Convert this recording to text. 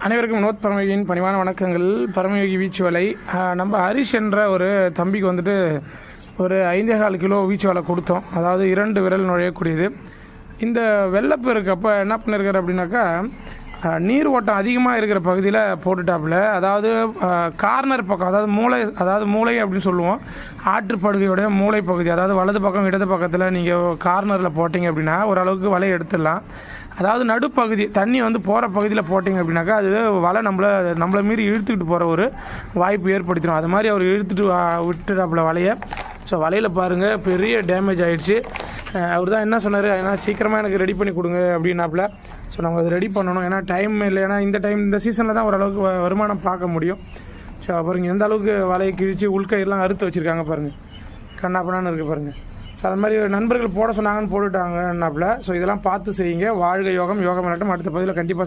அனைவருக்கும் வினோத் பரமயோகியின் பணிவான வணக்கங்கள். பரமயோகி வீச்சு வலை நம்ம ஹரிஷ் என்ற ஒரு தம்பிக்கு வந்துட்டு ஒரு 5.25 கிலோ வீச்சு வலை கொடுத்தோம். அதாவது 2 விரல் நுழையக்கூடியது. இந்த வெள்ளப்பெருக்கு அப்போ என்ன பண்ணியிருக்காரு அப்படின்னாக்கா, நீர் ஓட்டம் அதிகமாக இருக்கிற பகுதியில் போட்டுட்டாப்புல. அதாவது கார்னர் பக்கம், அதாவது மூளை அப்படின்னு சொல்லுவோம். ஆற்றுப்படுகையோடைய மூளை பகுதி, அதாவது வலது பக்கம் இடது பக்கத்தில் நீங்கள் கார்னரில் போட்டிங்க அப்படின்னா ஓரளவுக்கு வலையை எடுத்துடலாம். அதாவது நடுப்பகுதி தண்ணி வந்து போகிற பகுதியில் போட்டிங்க அப்படின்னாக்கா அது வலை நம்மளை மீறி இழுத்துக்கிட்டு போகிற ஒரு வாய்ப்பு ஏற்படுத்திடும். அது மாதிரி அவர் இழுத்துட்டு விட்டுட்டாப்புல வலையை. ஸோ வலையில் பாருங்கள் பெரிய டேமேஜ் ஆகிடுச்சு. அவர் தான் என்ன சொன்னார், ஏன்னா சீக்கிரமாக எனக்கு ரெடி பண்ணி கொடுங்க அப்படின்னாப்புல. ஸோ நம்ம அதை ரெடி பண்ணணும், ஏன்னா டைம் இல்லை. ஏன்னா இந்த சீசனில் தான் ஓரளவுக்கு வருமானம் பார்க்க முடியும். ஸோ பாருங்கள் எந்த அளவுக்கு வலையை கிழித்து உள்கயிரெலாம் அறுத்து வச்சுருக்காங்க பாருங்கள், கண்ணாப்பண்ணான்னு இருக்குது பாருங்கள். ஸோ அது மாதிரி நண்பர்கள் போட சொன்னாங்கன்னு போட்டுட்டாங்கன்னாப்புல. ஸோ இதெல்லாம் பார்த்து செய்யுங்க. வாழ்க யோகம், யோகம் விளையாட்டும். அடுத்த பதிவில் கண்டிப்பாக